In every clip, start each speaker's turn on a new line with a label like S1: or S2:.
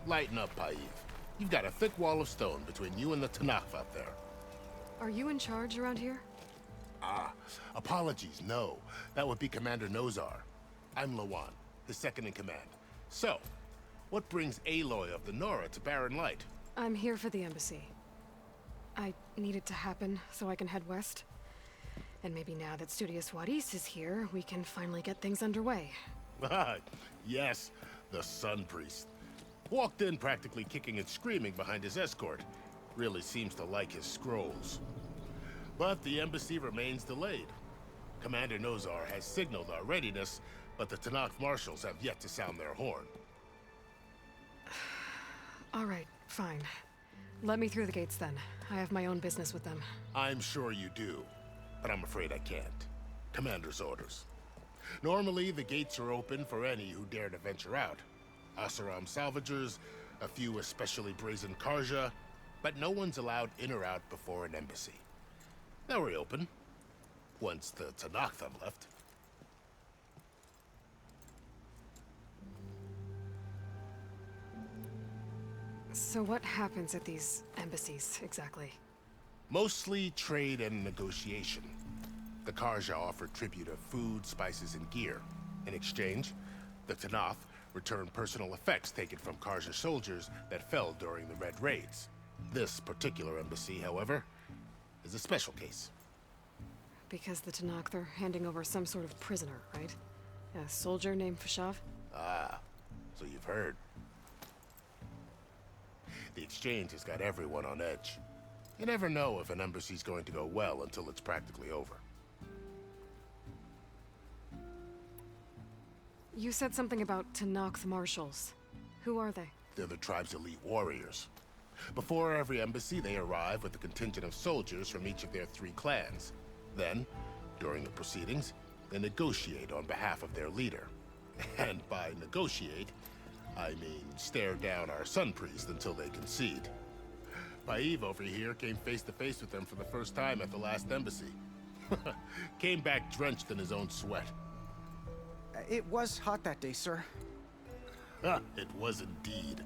S1: Lighten up, Paiv. You've got a thick wall of stone between you and the Tanakh out there.
S2: Are you in charge around here?
S1: Ah, apologies, no. That would be Commander Nozar. I'm Lawan, his second in command. So, what brings Aloy of the Nora to Barren Light?
S2: I'm here for the embassy. I need it to happen so I can head west. And maybe now that Studious Wadis is here, we can finally get things underway.
S1: Ah, yes, the Sun Priest. Walked in practically kicking and screaming behind his escort. Really seems to like his scrolls. But the embassy remains delayed. Commander Nozar has signaled our readiness, but the Tanakh marshals have yet to sound their horn.
S2: All right, fine. Let me through the gates then. I have my own business with them.
S1: I'm sure you do, but I'm afraid I can't. Commander's orders. Normally, the gates are open for any who dare to venture out. Asaram salvagers, a few especially brazen Karja, but no one's allowed in or out before an embassy. They'll reopen, once the Tanakh have left.
S2: So what happens at these embassies, exactly?
S1: Mostly trade and negotiation. The Karja offer tribute of food, spices, and gear. In exchange, the Tanakh return personal effects taken from Karja soldiers that fell during the Red Raids. This particular embassy, however, is a special case.
S2: Because the Tanakh are handing over some sort of prisoner, right? A soldier named Fashav?
S1: Ah, so you've heard. The exchange has got everyone on edge. You never know if an embassy's going to go well until it's practically over.
S2: You said something about Tanakh marshals. Who are they?
S1: They're the tribe's elite warriors. Before every embassy, they arrive with a contingent of soldiers from each of their 3 clans. Then, during the proceedings, they negotiate on behalf of their leader. And by negotiate, I mean stare down our Sun Priest until they concede. Paiv over here came face to face with them for the first time at the last embassy. Came back drenched in his own sweat.
S3: It was hot that day, sir.
S1: It was indeed.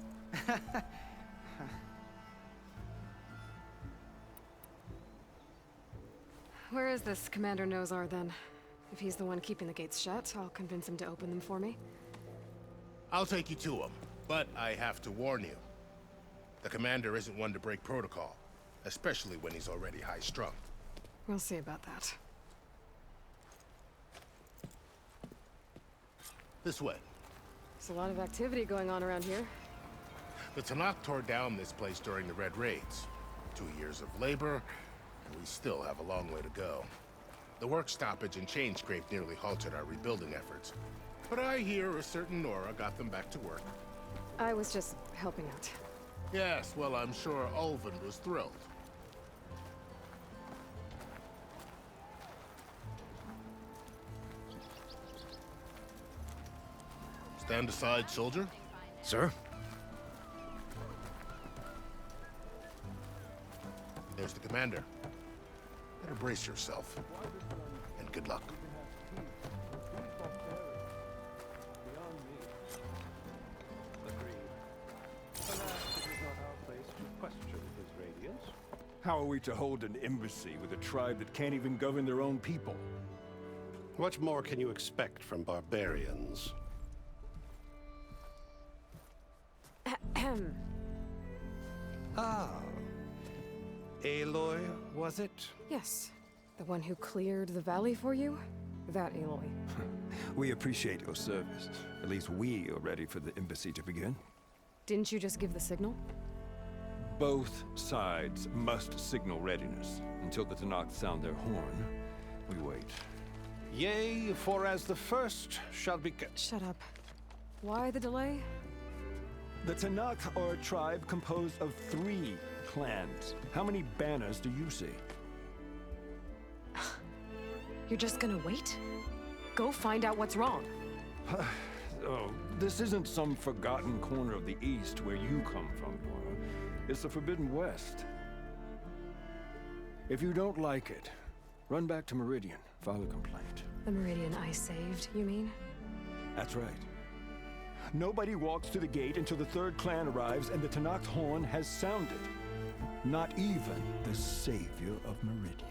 S2: Where is this Commander Nozar, then? If he's the one keeping the gates shut, I'll convince him to open them for me.
S1: I'll take you to him, but I have to warn you. The commander isn't one to break protocol, especially when he's already high-strung.
S2: We'll see about that.
S1: This way.
S2: There's a lot of activity going on around here.
S1: The Tanakh tore down this place during the Red Raids. 2 years of labor, and we still have a long way to go. The work stoppage and chain scrape nearly halted our rebuilding efforts. But I hear a certain Nora got them back to work.
S2: I was just helping out.
S1: Yes, well, I'm sure Ulvin was thrilled. Stand aside, soldier.
S4: Sir?
S1: There's the commander. Better brace yourself. And good luck.
S4: How are we to hold an embassy with a tribe that can't even govern their own people?
S5: What more can you expect from barbarians? Ah. Aloy, was it?
S2: Yes. The one who cleared the valley for you? That Aloy.
S4: We appreciate your service. At least we are ready for the embassy to begin.
S2: Didn't you just give the signal?
S4: Both sides must signal readiness. Until the Tanakh sound their horn, we wait.
S5: Yea, for as the first shall be...
S2: Shut up. Why the delay?
S4: The Tanakh are a tribe composed of 3 clans. How many banners do you see?
S2: You're just gonna wait? Go find out what's wrong.
S4: Oh, this isn't some forgotten corner of the East where you come from, Nora. It's the Forbidden West. If you don't like it, run back to Meridian, file a complaint.
S2: The Meridian I saved, you mean?
S4: That's right. Nobody walks to the gate until the third clan arrives and the Tanakh horn has sounded. Not even the savior of Meridian.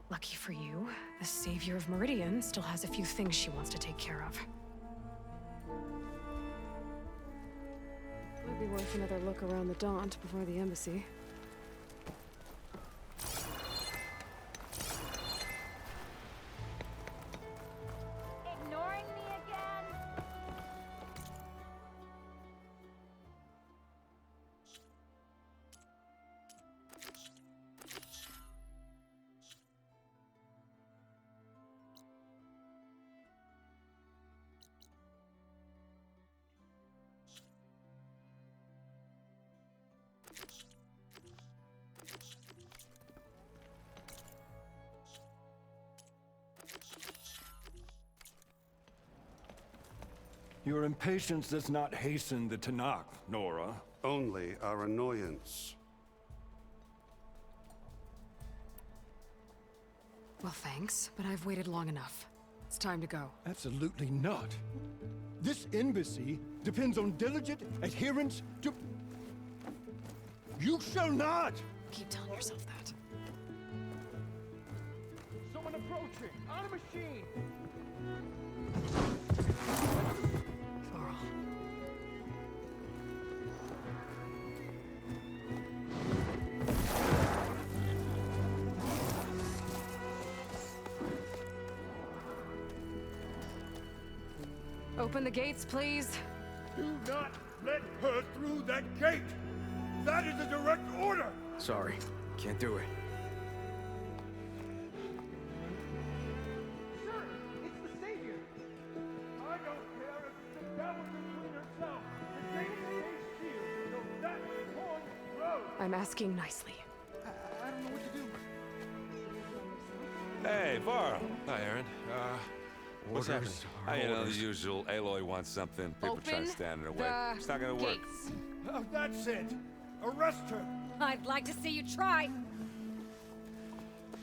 S2: Lucky for you, the savior of Meridian still has a few things she wants to take care of. Might be worth another look around the Daunt before the embassy.
S6: Ignoring me again?
S4: Your impatience does not hasten the Tanakh, Nora.
S5: Only our annoyance.
S2: Well, thanks, but I've waited long enough. It's time to go.
S4: Absolutely not. This embassy depends on diligent adherence to... You shall not!
S2: Keep telling yourself that.
S4: Someone approaching! On a machine!
S2: Varl. Open the gates, please.
S4: Do not let her through that gate! That is a direct order!
S3: Sorry, can't do it.
S4: Sir, it's the Savior! I don't care if it's the devil between herself! The gate stays sealed until that horn blows!
S2: I'm asking nicely.
S3: I don't know what to do.
S7: Hey, Varl.
S8: Hi, Aaron. What's happening?
S7: You know, the usual. Aloy wants something. People try to stand in her way. It's not gonna work.
S4: That's it! Arrest her!
S6: I'd like to see you try.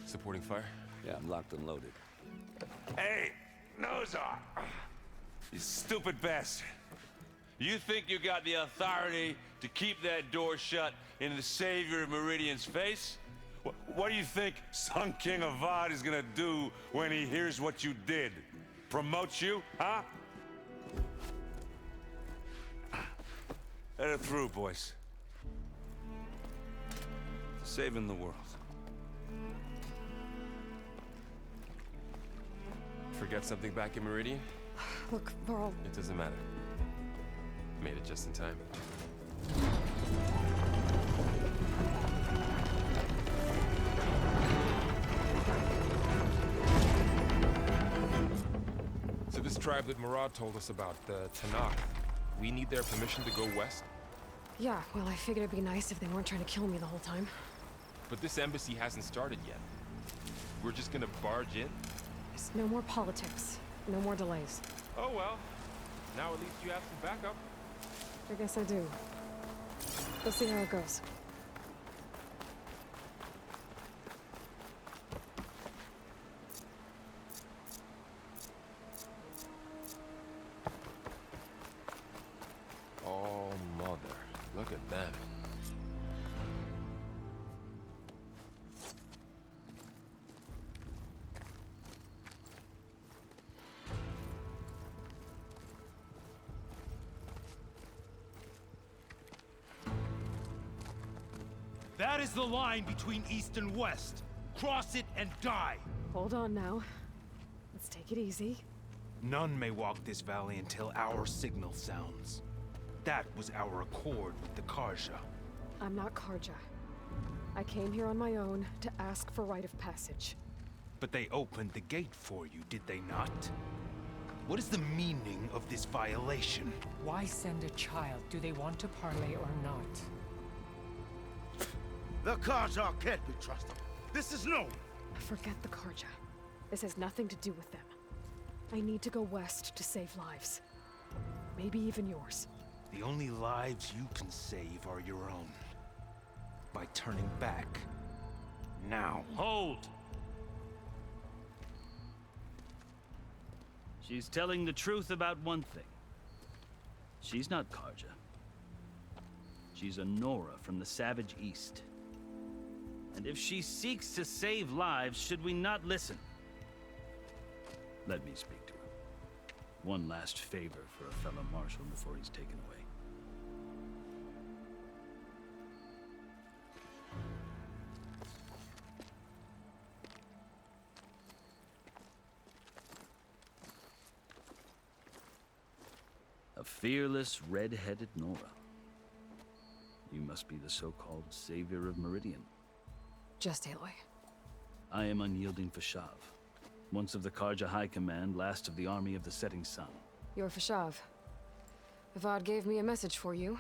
S8: Supporting fire?
S7: Yeah, I'm locked and loaded. Hey, Nozar! You stupid bastard. You think you got the authority to keep that door shut in the savior of Meridian's face? What do you think Sun King Avad is gonna do when he hears what you did? Promote you, huh? Let her through, boys. Saving the world.
S8: Forget something back in Meridian?
S2: Look, Varl,
S8: It doesn't matter. Made it just in time. So this tribe that Murad told us about, the Tanakh, we need their permission to go west?
S2: yeah, well, I figured it'd be nice if they weren't trying to kill me the whole time.
S8: But this embassy hasn't started yet. We're just gonna barge in?
S2: There's no more politics. No more delays.
S8: Oh well. Now at least you have some backup.
S2: I guess I do. We'll see how it goes.
S8: Oh, mother. Look at them.
S9: That is the line between East and West. Cross it and die.
S2: Hold on now. Let's take it easy.
S9: None may walk this valley until our signal sounds. That was our accord with the Karja.
S2: I'm not Karja. I came here on my own to ask for rite of passage.
S9: But they opened the gate for you, did they not? What is the meaning of this violation?
S10: Why send a child? Do they want to parley or not?
S11: The Karja can't be trusted. This is known.
S2: Forget the Karja. This has nothing to do with them. I need to go west to save lives. Maybe even yours.
S9: The only lives you can save are your own. By turning back Now.
S12: Hold! She's telling the truth about one thing. She's not Karja. She's a Nora from the Savage East. And if she seeks to save lives, should we not listen? Let me speak to her. One last favor for a fellow marshal before he's taken away. A fearless, red-headed Nora. You must be the so-called savior of Meridian.
S2: Just Aloy.
S12: I am unyielding Fashav, once of the Karja High Command, last of the army of the Setting Sun.
S2: You're Fashav. Avad gave me a message for you.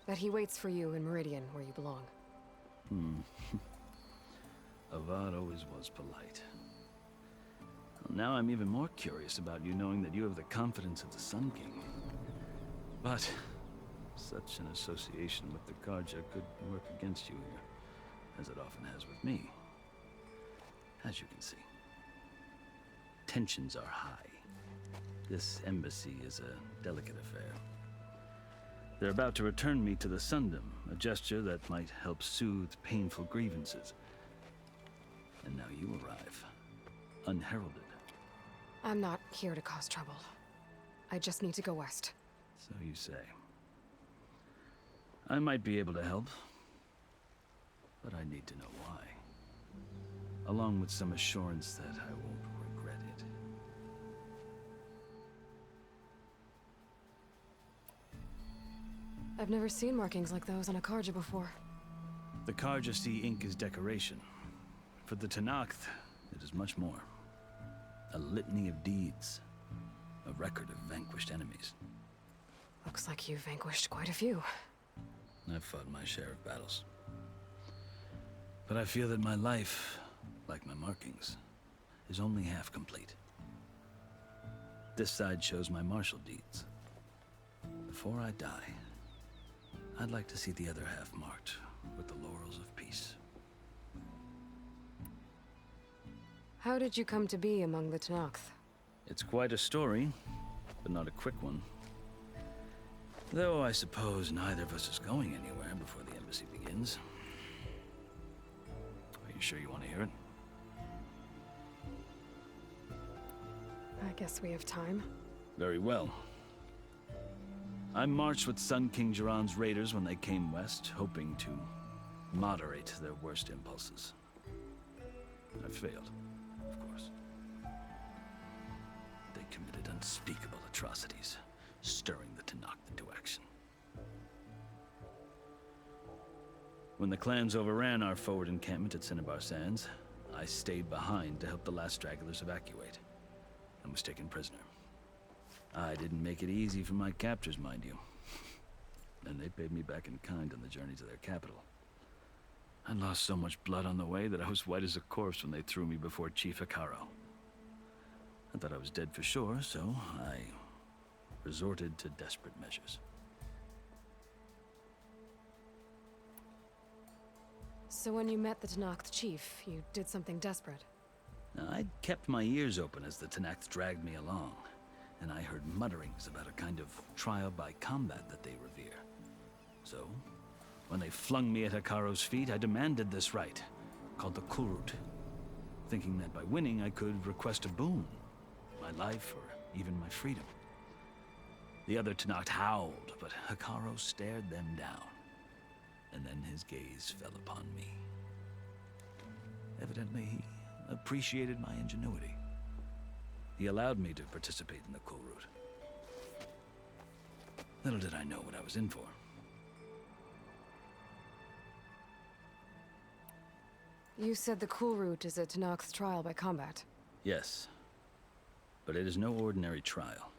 S2: That he waits for you in Meridian, where you belong.
S12: Avad always was polite. Well, now I'm even more curious about you knowing that you have the confidence of the Sun King. But such an association with the Karja could work against you here, as it often has with me. As you can see, tensions are high. This embassy is a delicate affair. They're about to return me to the Sundom, a gesture that might help soothe painful grievances. And now you arrive, unheralded.
S2: I'm not here to cause trouble. I just need to go west.
S12: So you say. I might be able to help, but I need to know why. Along with some assurance that I won't regret it.
S2: I've never seen markings like those on a Karja before.
S12: The Karja see ink as decoration. For the Tenakth, it is much more. A litany of deeds. A record of vanquished enemies.
S2: Looks like you've vanquished quite a few.
S12: I've fought my share of battles. But I feel that my life, like my markings, is only half complete. This side shows my martial deeds. Before I die, I'd like to see the other half marked with the laurels of peace.
S2: How did you come to be among the Tenakth?
S12: It's quite a story, but not a quick one. Though I suppose neither of us is going anywhere before the embassy begins. Are you sure you want to hear it?
S2: I guess we have time.
S12: Very well. I marched with Sun King Jiran's raiders when they came west, hoping to moderate their worst impulses. I failed, of course. They committed unspeakable atrocities, stirring the Tenakth into action. When the clans overran our forward encampment at Cinnabar Sands, I stayed behind to help the last stragglers evacuate, and was taken prisoner. I didn't make it easy for my captors, mind you. And they paid me back in kind on the journey to their capital. I lost so much blood on the way that I was white as a corpse when they threw me before Chief Hikaro. I thought I was dead for sure, so I resorted to desperate measures.
S2: So when you met the Tenakth chief, you did something desperate?
S12: Now, I'd kept my ears open as the Tenakth dragged me along, and I heard mutterings about a kind of trial by combat that they revere. So, when they flung me at Hikaro's feet, I demanded this right, called the Kulrut, thinking that by winning I could request a boon, my life or even my freedom. The other Tenakth howled, but Hikaro stared them down, and then his gaze fell upon me. Evidently, he appreciated my ingenuity. He allowed me to participate in the Kulrut. Little did I know what I was in for.
S2: You said the Kulrut is a Tenakth's trial by combat.
S12: Yes, but it is no ordinary trial.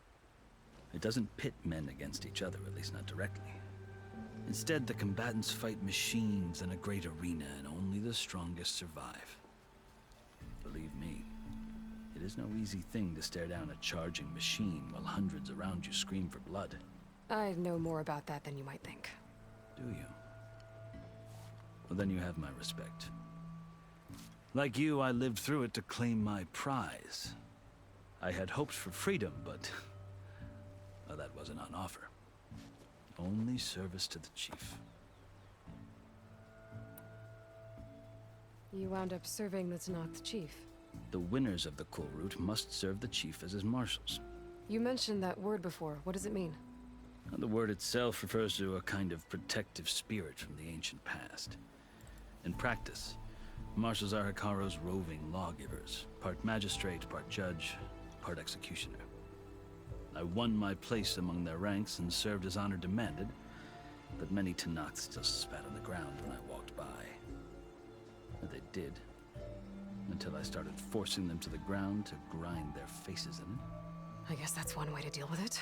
S12: It doesn't pit men against each other, at least not directly. Instead, the combatants fight machines in a great arena, and only the strongest survive. Believe me, it is no easy thing to stare down a charging machine while hundreds around you scream for blood.
S2: I know more about that than you might think.
S12: Do you? Well, then you have my respect. Like you, I lived through it to claim my prize. I had hopes for freedom, but well, that wasn't on offer. Only service to the chief.
S2: You wound up serving the Tenakth chief.
S12: The winners of the cool route must serve the chief as his marshals.
S2: You mentioned that word before. What does it mean?
S12: The word itself refers to a kind of protective spirit from the ancient past. In practice, marshals are Hekaro's roving lawgivers, part magistrate, part judge, part executioner. I won my place among their ranks and served as honor demanded, but many Tenakth still spat on the ground when I walked by. And they did, until I started forcing them to the ground to grind their faces in it.
S2: I guess that's one way to deal with it.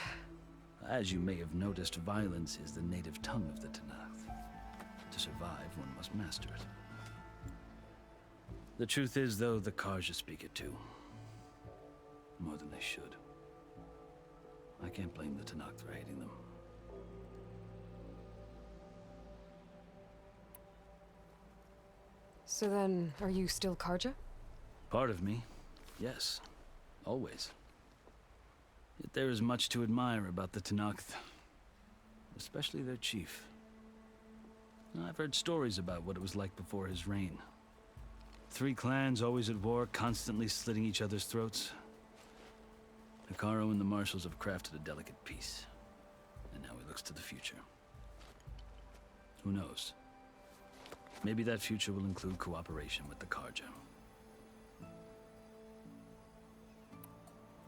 S12: As you may have noticed, violence is the native tongue of the Tenakth. To survive, one must master it. The truth is, though, the Karja speak it too. More than they should. I can't blame the Tenakth for hating them.
S2: So then, are you still Karja?
S12: Part of me, yes. Always. Yet there is much to admire about the Tenakth. Especially their chief. I've heard stories about what it was like before his reign. 3 clans always at war, constantly slitting each other's throats. Hekaro and the marshals have crafted a delicate peace. And now he looks to the future. Who knows? Maybe that future will include cooperation with the Karja.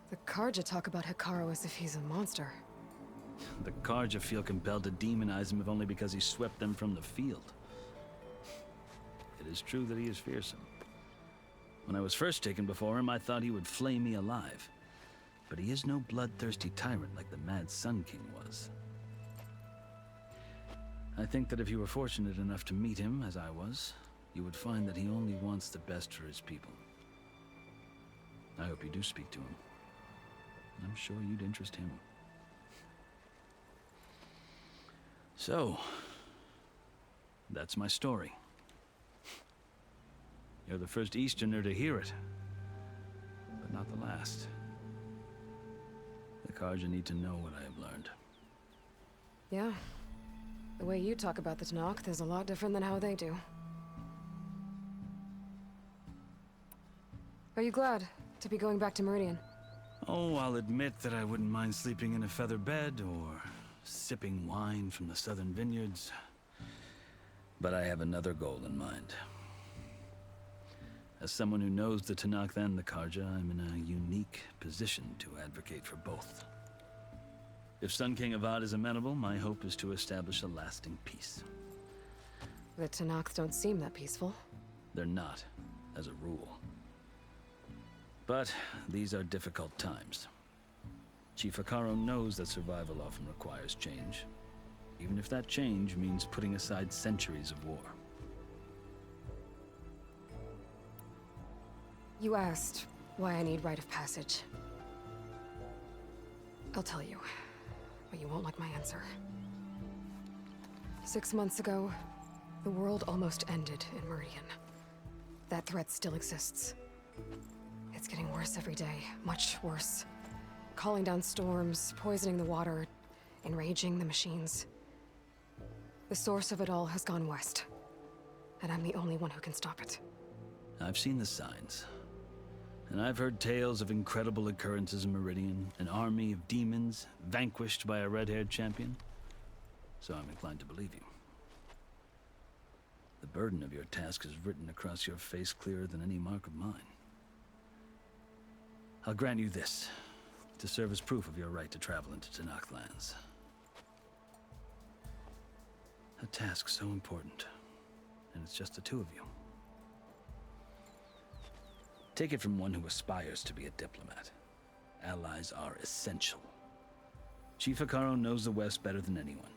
S2: The Karja talk about Hekaro as if he's a monster.
S12: The Karja feel compelled to demonize him if only because he swept them from the field. It is true that he is fearsome. When I was first taken before him, I thought he would flay me alive. But he is no bloodthirsty tyrant like the Mad Sun King was. I think that if you were fortunate enough to meet him, as I was, you would find that he only wants the best for his people. I hope you do speak to him. I'm sure you'd interest him. So, that's my story. You're the first Easterner to hear it, but not the last. The Karja need to know what I have learned.
S2: Yeah. The way you talk about the Tenakth is a lot different than how they do. Are you glad to be going back to Meridian?
S12: Oh, I'll admit that I wouldn't mind sleeping in a feather bed or sipping wine from the southern vineyards. But I have another goal in mind. As someone who knows the Tenakth and the Karja, I'm in a unique position to advocate for both. If Sun King Avad is amenable, my hope is to establish a lasting peace.
S2: The Tenakth don't seem that peaceful.
S12: They're not, as a rule. But these are difficult times. Chief Hekaro knows that survival often requires change, even if that change means putting aside centuries of war.
S2: You asked why I need rite of passage. I'll tell you, but you won't like my answer. 6 months ago, the world almost ended in Meridian. That threat still exists. It's getting worse every day, much worse. Calling down storms, poisoning the water, enraging the machines. The source of it all has gone west, and I'm the only one who can stop it.
S12: I've seen the signs. And I've heard tales of incredible occurrences in Meridian, an army of demons vanquished by a red-haired champion. So I'm inclined to believe you. The burden of your task is written across your face clearer than any mark of mine. I'll grant you this, to serve as proof of your right to travel into Tenakth lands. A task so important, and it's just the 2 of you. Take it from one who aspires to be a diplomat. Allies are essential. Chief Hekaro knows the West better than anyone.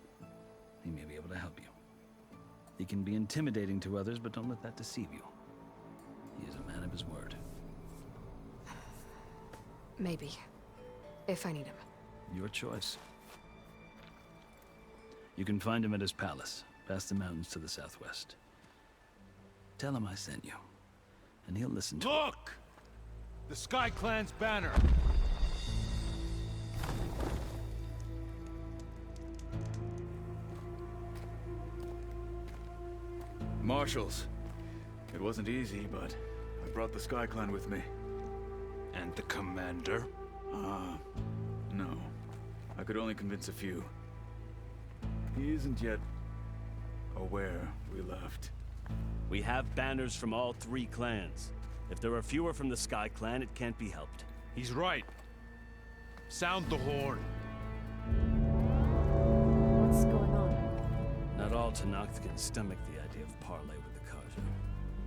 S12: He may be able to help you. He can be intimidating to others, but don't let that deceive you. He is a man of his word.
S2: Maybe. If I need him.
S12: Your choice. You can find him at his palace, past the mountains to the southwest. Tell him I sent you, and he'll listen to
S9: Look! The Sky Clan's banner.
S13: Marshals. It wasn't easy, but I brought the Sky Clan with me.
S9: And the commander?
S13: No. I could only convince a few. He isn't yet aware we left.
S14: We have banners from all 3 clans. If there are fewer from the Sky Clan, it can't be helped.
S9: He's right. Sound the horn.
S2: What's going on?
S14: Not all Tenakth can stomach the idea of parley with the Karja,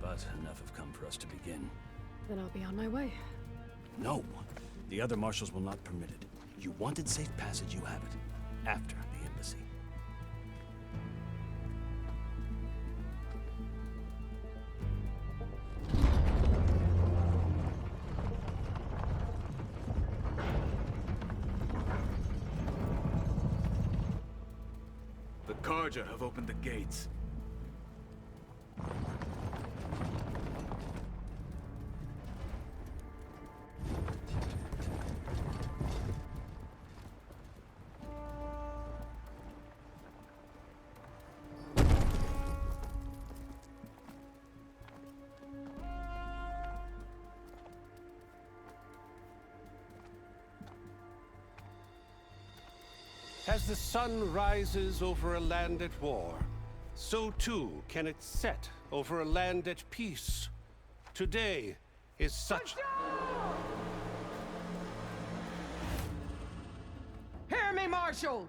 S14: but enough have come for us to begin.
S2: Then I'll be on my way.
S14: No! The other marshals will not permit it. You wanted safe passage, you have it. After the embassy.
S13: The Karja have opened the gates.
S5: As the sun rises over a land at war, so too can it set over a land at peace. Today is such...
S15: Hear me, marshals!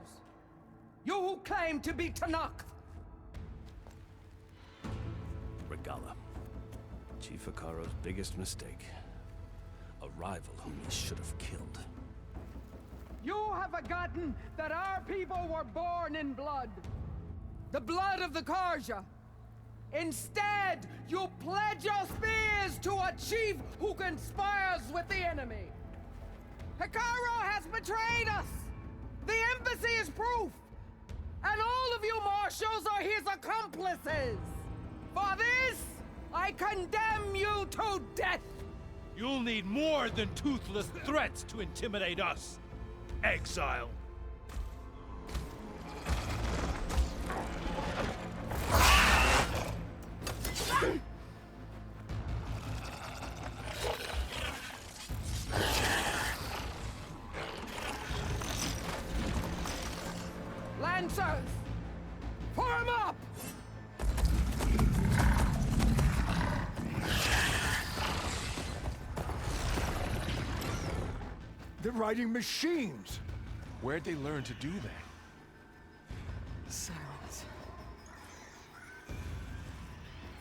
S15: You who claim to be Tenakth!
S14: Regala. Chief Akaro's biggest mistake. A rival whom he should have killed.
S15: You have forgotten that our people were born in blood. The blood of the Karja. Instead, you pledge your spears to a chief who conspires with the enemy. Akaro has betrayed us. The embassy is proof. And all of you marshals are his accomplices. For this, I condemn you to death.
S9: You'll need more than toothless threats to intimidate us. Exile.
S15: Lancers, form up!
S11: They're riding machines!
S8: Where'd they learn to do that?
S2: Silence.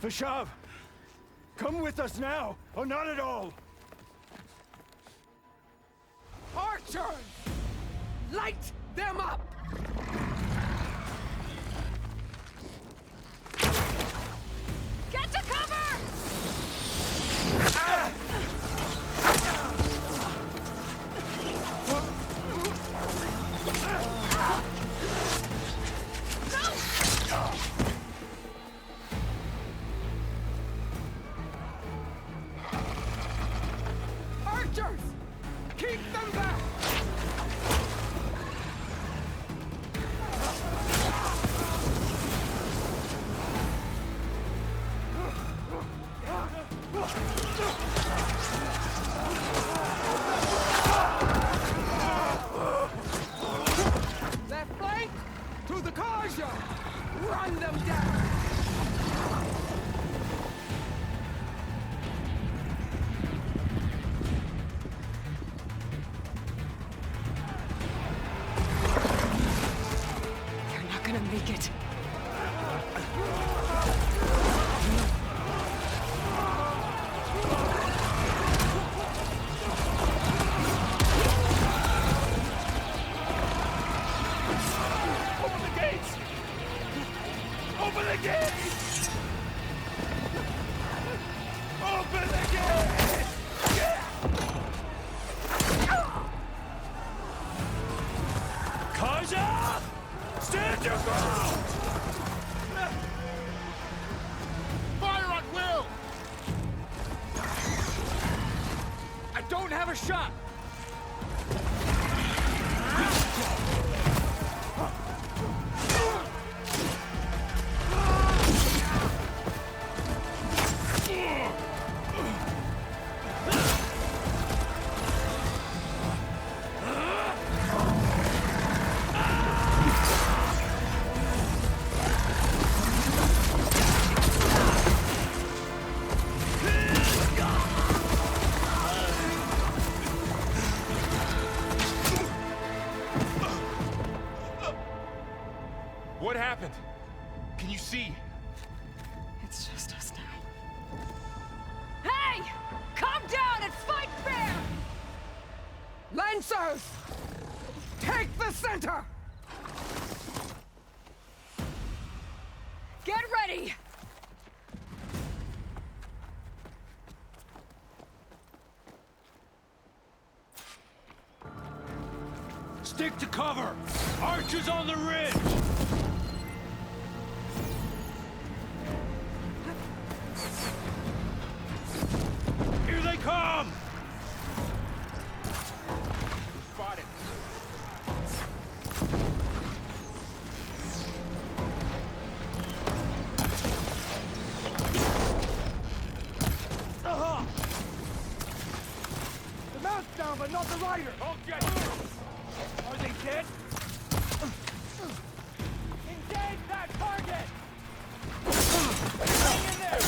S11: Fashav! Come with us now, or not at all!
S15: Archers! Light them up!
S6: Get to cover!
S15: Archers! Keep them back! Left flank! To the Karja! Run them down!
S11: a shot!
S8: What happened? Can you see?
S2: It's just us now.
S6: Hey! Calm down and fight fair!
S15: Lancers! Take the center!
S6: Get ready!
S9: Stick to cover! Archers on the ridge! Here they come!
S8: Spotted.
S4: The mount's down, but not the rider!
S11: Are they dead?
S4: Engage that target!
S11: Hang in there!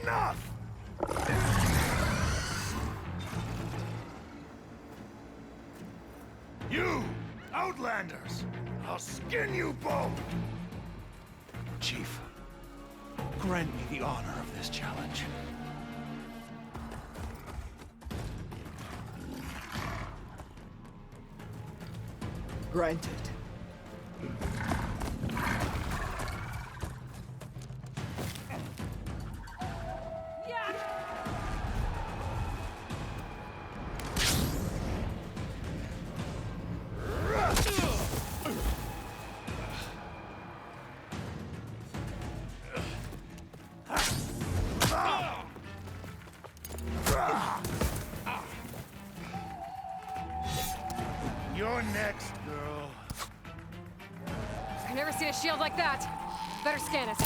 S11: Enough! You! Outlanders! I'll skin you both!
S9: Chief, grant me the honor of this challenge.
S15: Granted.
S11: You're next, girl.
S2: I've never seen a shield like that. Better scan it.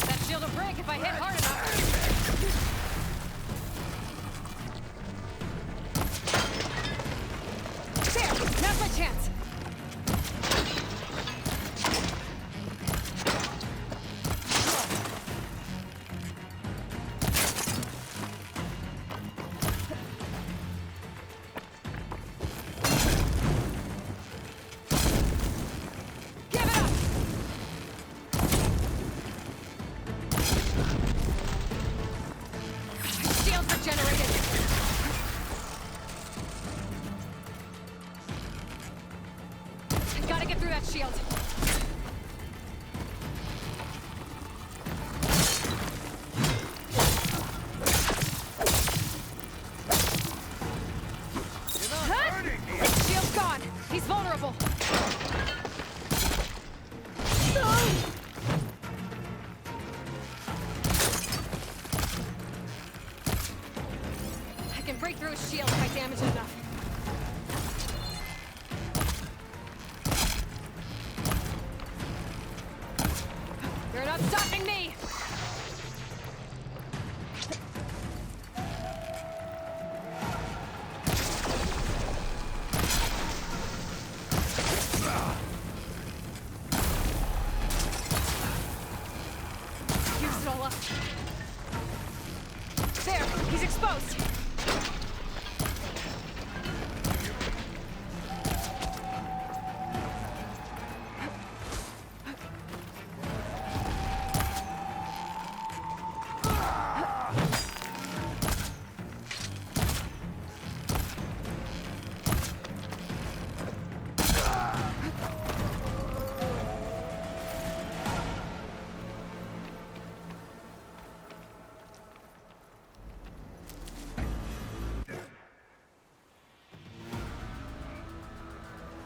S2: That shield will break if I hit hard enough. There! Now's my chance! Gotta get through that shield. Shield's gone. He's vulnerable. I can break through his shield if I damage it enough. You're not stopping me! Use it all up. There! He's exposed!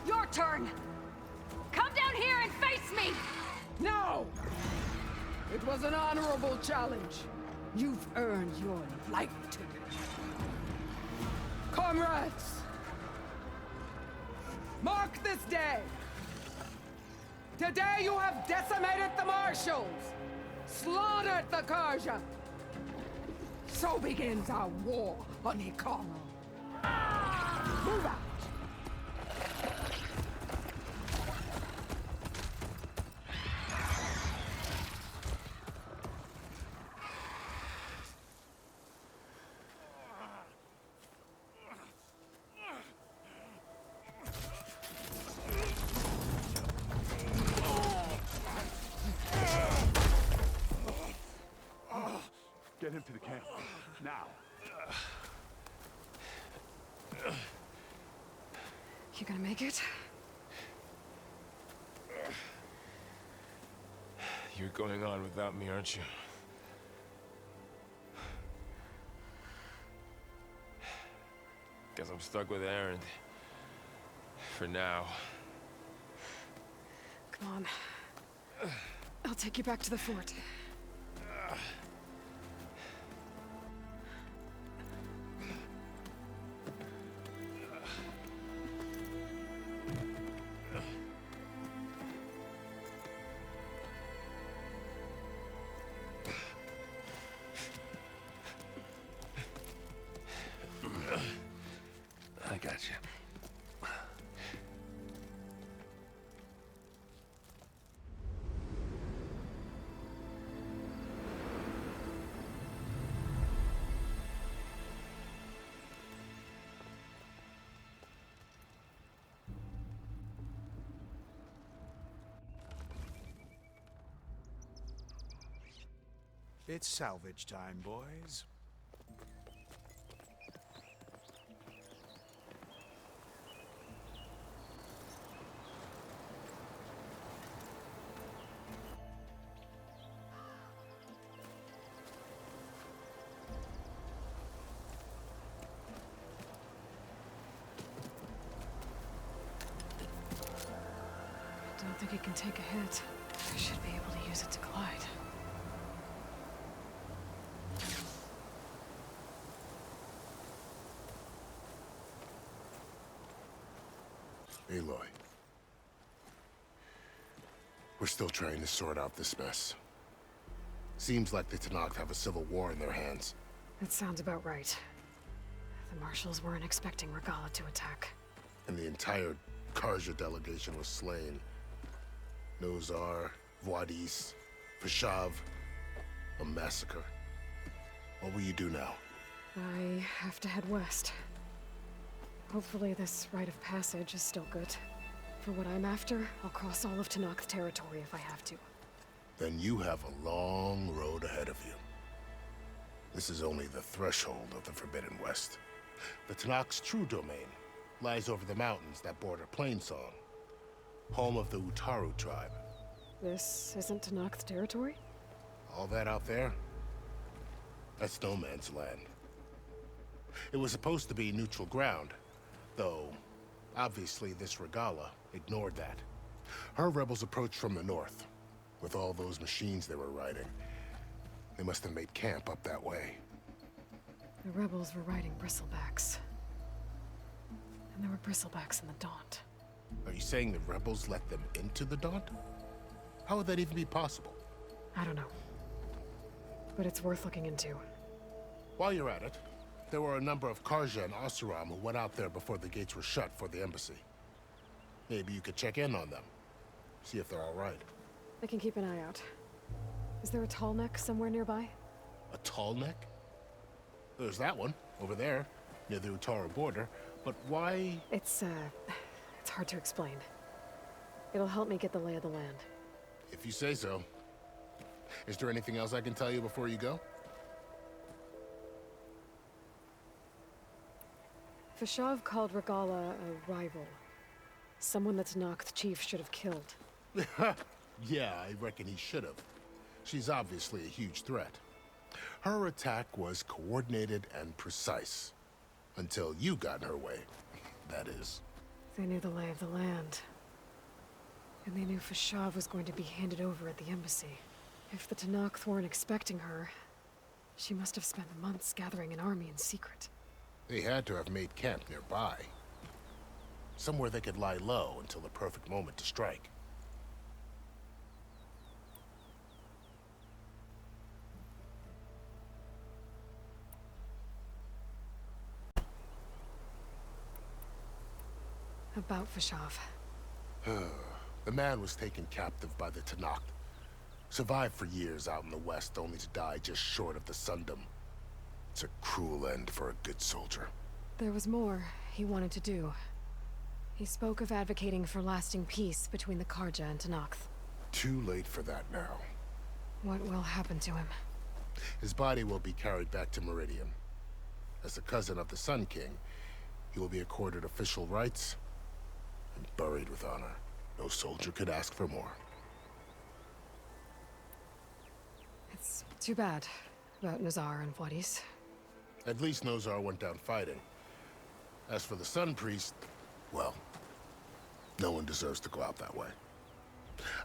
S2: Your turn! Come down here and face me!
S15: No! It was an honorable challenge. You've earned your life today. Comrades! Mark this day! Today you have decimated the Marshals! Slaughtered the Karja! So begins our war on Ikara. Move out!
S11: Get him to the camp. Now.
S2: You gonna make it?
S8: You're going on without me, aren't you? Guess I'm stuck with Aaron. For now.
S2: Come on. I'll take you back to the fort.
S8: I got you.
S11: It's salvage time, boys.
S2: I don't think it can take a hit. I should be able to use it to glide.
S1: Aloy. We're still trying to sort out this mess. Seems like the Tenakth have a civil war in their hands.
S2: That sounds about right. The marshals weren't expecting Regalla to attack.
S1: And the entire Karja delegation was slain. Nozar, Vuadis, Fashav. A massacre. What will you do now?
S2: I have to head west. Hopefully this rite of passage is still good. For what I'm after, I'll cross all of Tenakth territory if I have to.
S1: Then you have a long road ahead of you. This is only the threshold of the Forbidden West. The Tenakth's true domain lies over the mountains that border Plainsong, home of the Utaru tribe.
S2: This isn't Tenakth territory?
S1: All that out there? That's no man's land. It was supposed to be neutral ground, though obviously this Regalla ignored that. Her rebels approached from the north, with all those machines they were riding. They must have made camp up that way.
S2: The rebels were riding bristlebacks. And there were bristlebacks in the Daunt.
S1: Are you saying the rebels let them into the Daunt? How would that even be possible?
S2: I don't know. But it's worth looking into.
S1: While you're at it, there were a number of Karja and Oseram who went out there before the gates were shut for the embassy. Maybe you could check in on them. See if they're all right.
S2: I can keep an eye out. Is there a tall neck somewhere nearby?
S1: A tall neck? There's that one, over there, near the Utaru border. But why?
S2: It's hard to explain. It'll help me get the lay of the land.
S1: If you say so. Is there anything else I can tell you before you go?
S2: Fashav called Regalla a rival. Someone that Tenakth chief should have killed.
S1: Yeah, I reckon he should have. She's obviously a huge threat. Her attack was coordinated and precise. Until you got in her way, that is.
S2: They knew the lay of the land. And they knew Fashav was going to be handed over at the embassy. If the Tenakth weren't expecting her, she must have spent months gathering an army in secret.
S1: They had to have made camp nearby. Somewhere they could lie low until the perfect moment to strike.
S2: About Fashav.
S1: The man was taken captive by the Tenakth. Survived for years out in the west, only to die just short of the Sundom. It's a cruel end for a good soldier.
S2: There was more he wanted to do. He spoke of advocating for lasting peace between the Karja and Tenakth.
S1: Too late for that now.
S2: What will happen to him?
S1: His body will be carried back to Meridian. As the cousin of the Sun King, he will be accorded official rights and buried with honor. No soldier could ask for more.
S2: It's too bad about Nozar and Vuadis.
S1: At least Nozar went down fighting. As for the Sun Priest, well, no one deserves to go out that way.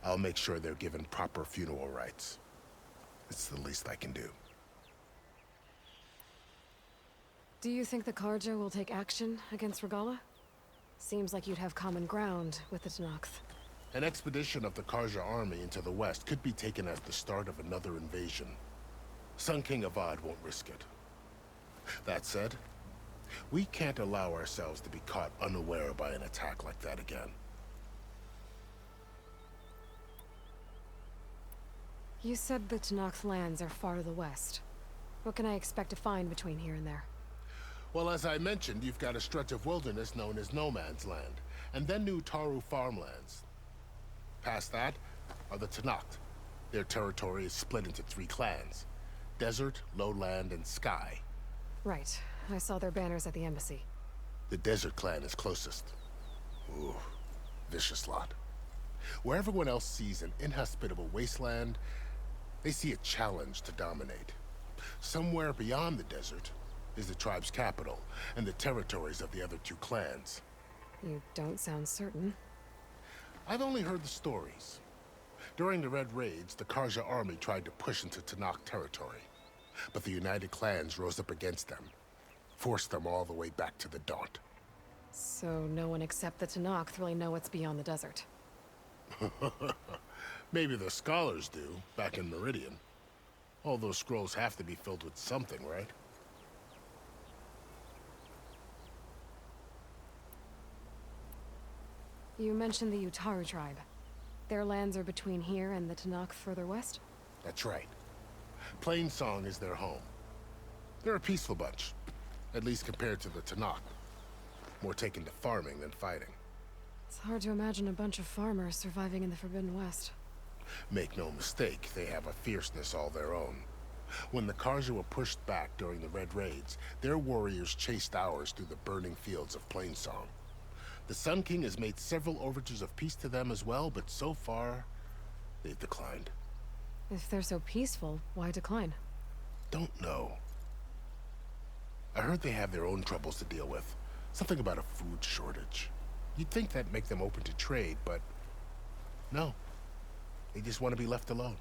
S1: I'll make sure they're given proper funeral rites. It's the least I can do.
S2: Do you think the Karja will take action against Regalla? Seems like you'd have common ground with the Tenakth.
S1: An expedition of the Karja army into the west could be taken as the start of another invasion. Sun King Avad won't risk it. That said, we can't allow ourselves to be caught unaware by an attack like that again.
S2: You said the Tenakth lands are far to the west. What can I expect to find between here and there?
S1: Well, as I mentioned, you've got a stretch of wilderness known as No Man's Land, and then New Taru farmlands. Past that are the Tenakth. Their territory is split into 3 clans. Desert, lowland, and sky.
S2: Right. I saw their banners at the embassy.
S1: The Desert Clan is closest. Ooh, vicious lot. Where everyone else sees an inhospitable wasteland, they see a challenge to dominate. Somewhere beyond the desert is the tribe's capital and the territories of the other two clans.
S2: You don't sound certain.
S1: I've only heard the stories. During the Red Raids, the Karja army tried to push into Tanakh territory, but the United Clans rose up against them, forced them all the way back to the Daunt.
S2: So no one except the Tanakh really know what's beyond the desert.
S1: Maybe the scholars do, back in Meridian. All those scrolls have to be filled with something, right?
S2: You mentioned the Utaru tribe. Their lands are between here and the Tanakh further west?
S1: That's right. Plainsong is their home. They're a peaceful bunch, at least compared to the Tanakh. More taken to farming than fighting.
S2: It's hard to imagine a bunch of farmers surviving in the Forbidden West.
S1: Make no mistake, they have a fierceness all their own. When the Karja were pushed back during the Red Raids, their warriors chased ours through the burning fields of Plainsong. The Sun King has made several overtures of peace to them as well, but so far, they've declined.
S2: If they're so peaceful, why decline?
S1: Don't know. I heard they have their own troubles to deal with. Something about a food shortage. You'd think that'd make them open to trade, but no. They just want to be left alone.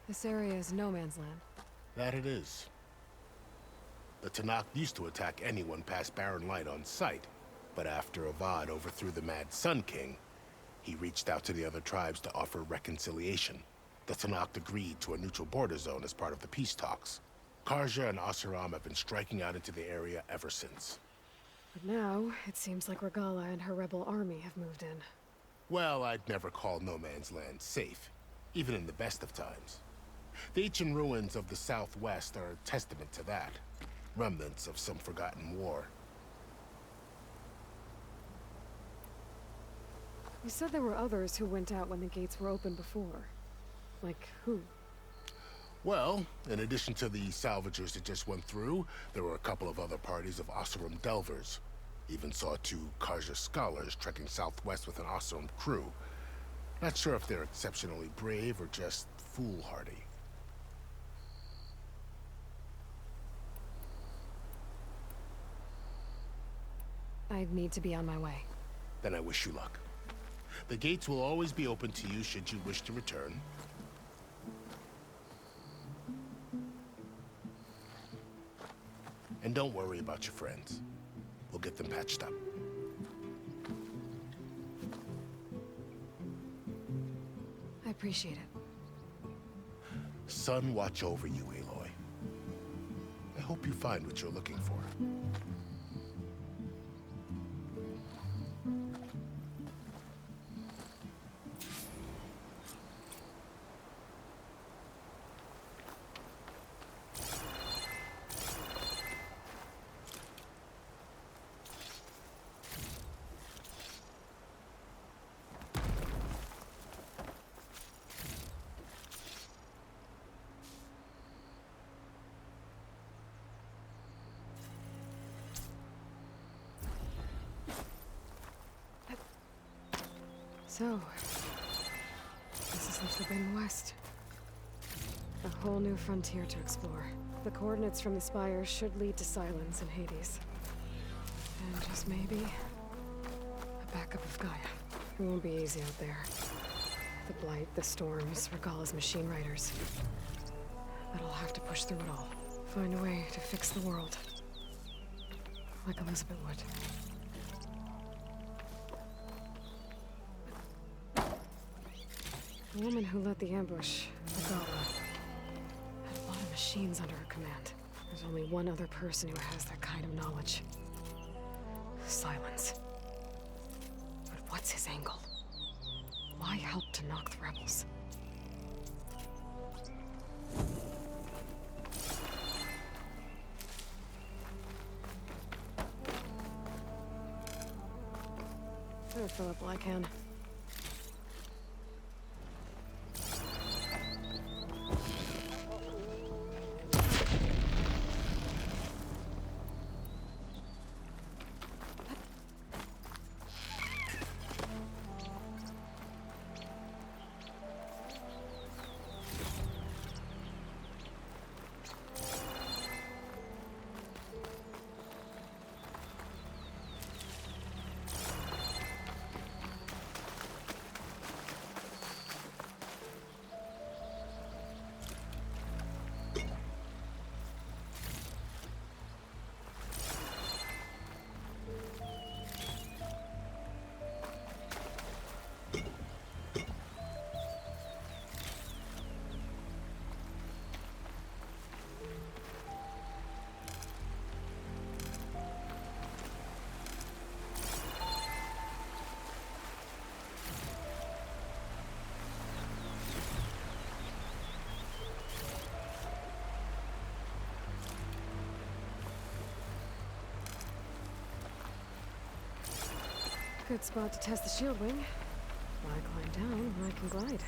S2: This area is no man's land.
S1: That it is. The Tanakh used to attack anyone past Barren Light on sight, but after Avad overthrew the Mad Sun King, he reached out to the other tribes to offer reconciliation. The Tanakh agreed to a neutral border zone as part of the peace talks. Karja and Asuram have been striking out into the area ever since.
S2: But now, it seems like Regala and her rebel army have moved in.
S1: Well, I'd never call no man's land safe, even in the best of times. The ancient ruins of the Southwest are a testament to that. Remnants of some forgotten war.
S2: You said there were others who went out when the gates were open before. Like who?
S1: Well, in addition to the salvagers that just went through, there were a couple of other parties of Asuram Delvers. Even saw 2 Karja scholars trekking southwest with an Asuram crew. Not sure if they're exceptionally brave or just foolhardy.
S2: I'd need to be on my way.
S1: Then I wish you luck. The gates will always be open to you should you wish to return. And don't worry about your friends. We'll get them patched up.
S2: I appreciate it.
S1: Sun watch over you, Aloy. I hope you find what you're looking for.
S2: So, this is the Forbidden West. A whole new frontier to explore. The coordinates from the spires should lead to Silence and Hades. And just maybe, a backup of Gaia. It won't be easy out there. The Blight, the Storms, Regala's machine riders. But I'll have to push through it all. Find a way to fix the world. Like Elizabeth would. The woman who led the ambush, Regala, had a lot of machines under her command. There's only one other person who has that kind of knowledge. Silence. But what's his angle? Why help to knock the rebels? Better fill up while I can. Good spot to test the shield wing. Why climb down when I can glide?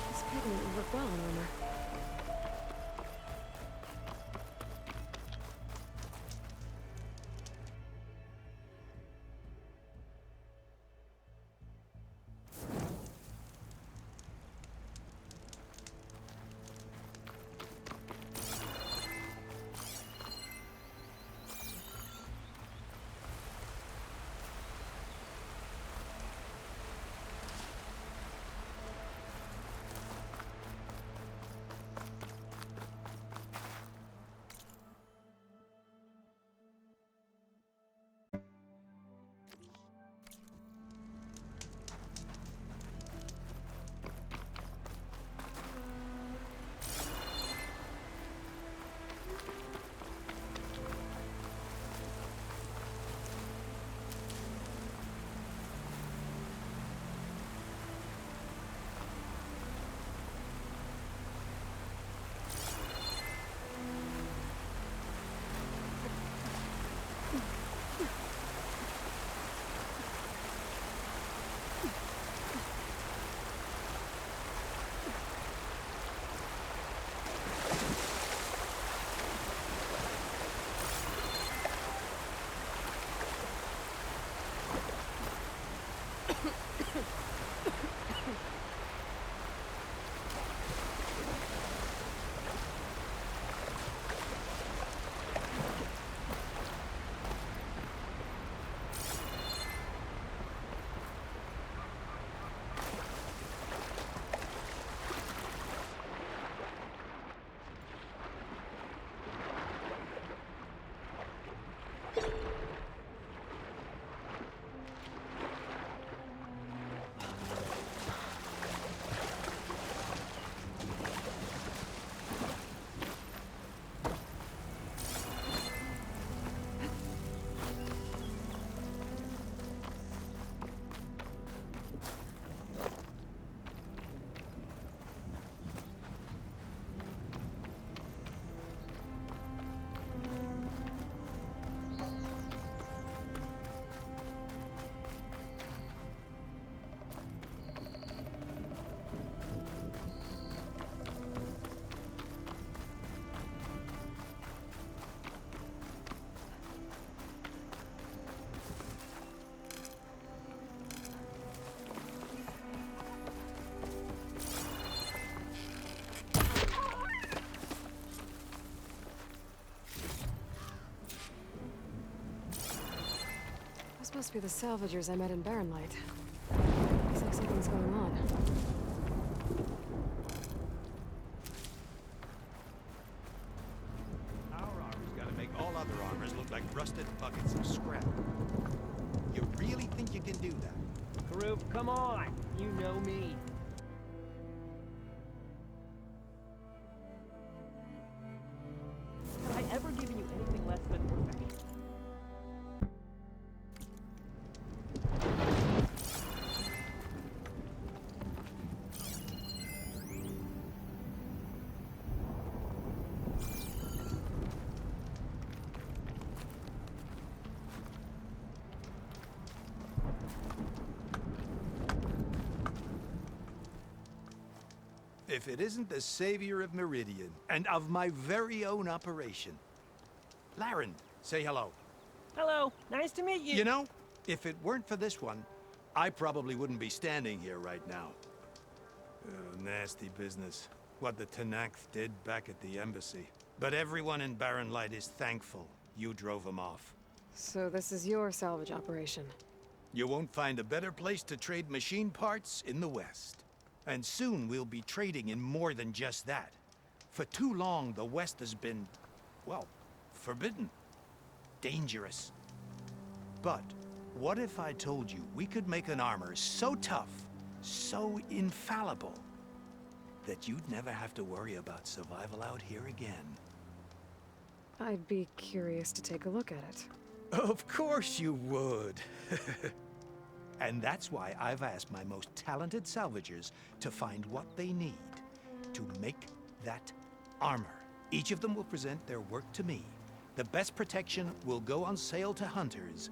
S2: This pigment would work well on armor. This must be the salvagers I met in Barren Light. Looks like something's going on.
S11: Our armor's gotta make all other armors look like rusted buckets of scrap. You really think you can do that?
S16: Karuk, come on! You know me. Have I ever given you anything less than perfection?
S11: If it isn't the savior of Meridian, and of my very own operation. Laren, say hello.
S16: Hello, nice to meet you.
S11: You know, if it weren't for this one, I probably wouldn't be standing here right now. Nasty business. What the Tenakth did back at the embassy. But everyone in Barren Light is thankful you drove them off.
S2: So this is your salvage operation?
S11: You won't find a better place to trade machine parts in the West. And soon we'll be trading in more than just that. For too long, the West has been, well, forbidden. Dangerous. But what if I told you we could make an armor so tough, so infallible, that you'd never have to worry about survival out here again?
S2: I'd be curious to take a look at it.
S11: Of course you would. And that's why I've asked my most talented salvagers to find what they need to make that armor. Each of them will present their work to me. The best protection will go on sale to hunters,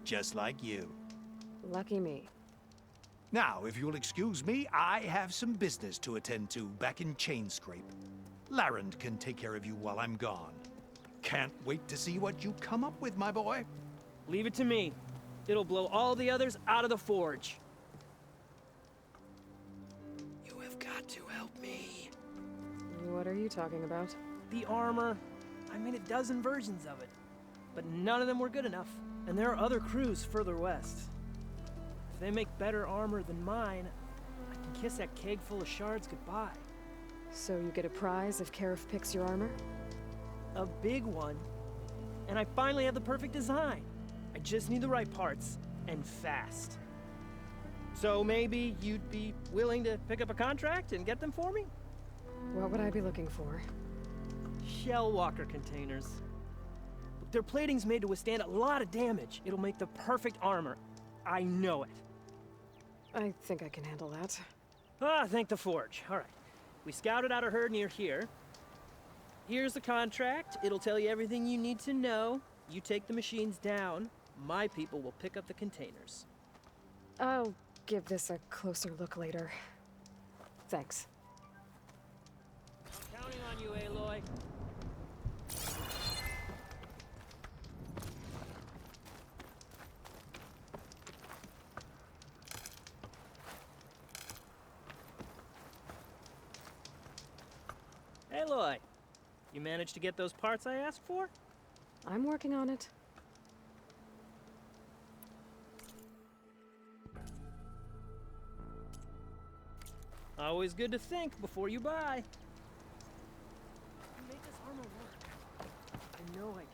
S11: just like you.
S2: Lucky me.
S11: Now, if you'll excuse me, I have some business to attend to back in Chainscrape. Larend can take care of you while I'm gone. Can't wait to see what you come up with, my boy.
S16: Leave it to me. It'll blow all the others out of the forge.
S3: You have got to help me.
S2: What are you talking about?
S16: The armor. I made a dozen versions of it, but none of them were good enough. And there are other crews further west. If they make better armor than mine, I can kiss that keg full of shards goodbye.
S2: So you get a prize if Karif picks your armor?
S16: A big one. And I finally have the perfect design. I just need the right parts, and fast. So maybe you'd be willing to pick up a contract and get them for me?
S2: What would I be looking for?
S16: Shell walker containers. Their plating's made to withstand a lot of damage. It'll make the perfect armor. I know it.
S2: I think I can handle that.
S16: Ah, thank the forge. All right. We scouted out a herd near here. Here's the contract. It'll tell you everything you need to know. You take the machines down. My people will pick up the containers.
S2: I'll give this a closer look later. Thanks.
S16: I'm counting on you, Aloy. Aloy, you managed to get those parts I asked for?
S2: I'm working on it.
S16: Always good to think before you buy. Make this armor work. I know I can.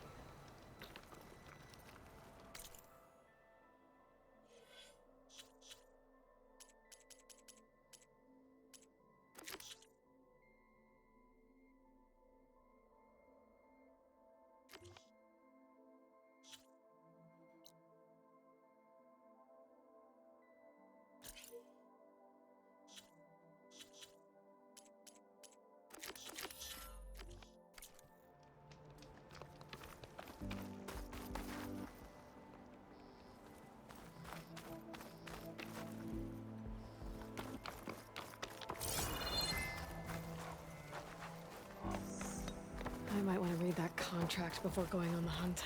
S2: I might want to read that contract before going on the hunt.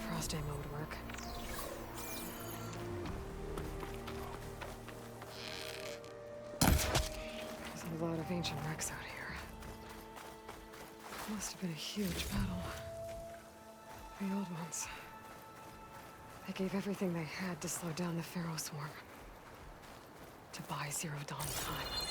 S2: Frost ammo would work. There's a lot of ancient wrecks out here. Must have been a huge battle. The old ones. They gave everything they had to slow down the Pharaoh swarm. To buy Zero Dawn time.